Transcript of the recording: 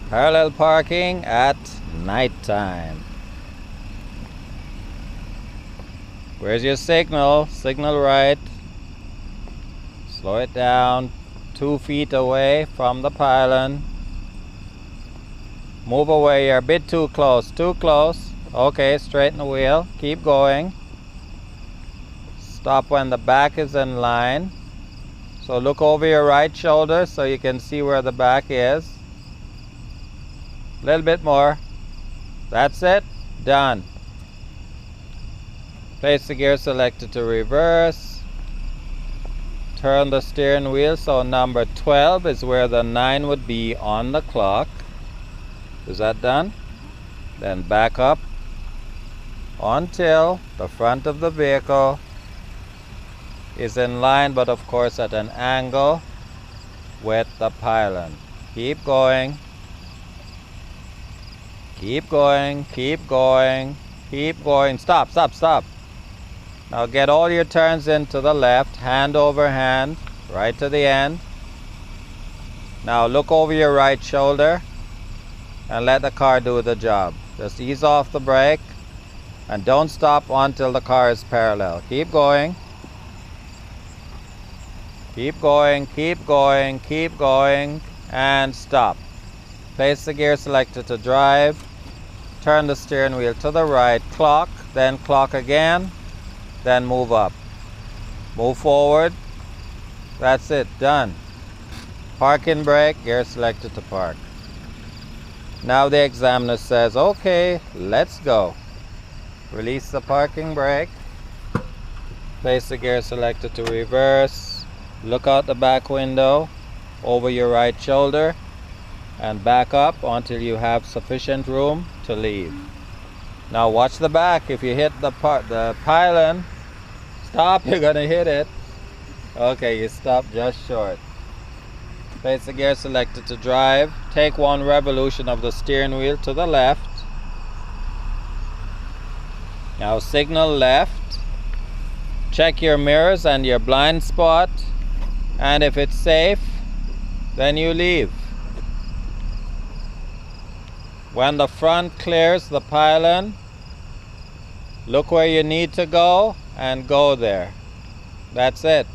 Parallel parking at nighttime. Where's your signal? Signal right. Slow it down. 2 feet away from the pylon. Move away, you're a bit too close. Too close. Okay, straighten the wheel. Keep going. Stop when the back is in line. So look over your right shoulder so you can see where the back is. A little bit more. That's it. Done. Place the gear selector to reverse. Turn the steering wheel so number 12 is where the 9 would be on the clock. Is that done? Then back up until the front of the vehicle is in line, but of course at an angle with the pylon. Keep going. Keep going. Keep going. Keep going. Stop, stop, stop. Now get all your turns into the left, hand over hand, right to the end. Now look over your right shoulder and let the car do the job. Just ease off the brake and don't stop until the car is parallel. Keep going. Keep going, keep going, keep going, and stop. Place the gear selector to drive. Turn the steering wheel to the right, clock, then clock again, then move up. Move forward. That's it, done. Parking brake, gear selector to park. Now the examiner says, okay, let's go. Release the parking brake. Place the gear selector to reverse. Look out the back window over your right shoulder and back up until you have sufficient room to leave. Now watch the back. If you hit the pylon, stop, you're gonna hit it. Okay, you stopped just short. Place the gear selector to drive. Take 1 revolution of the steering wheel to the left. Now signal left. Check your mirrors and your blind spot. And if it's safe, then you leave. When the front clears the pylon, look where you need to go and go there. That's it.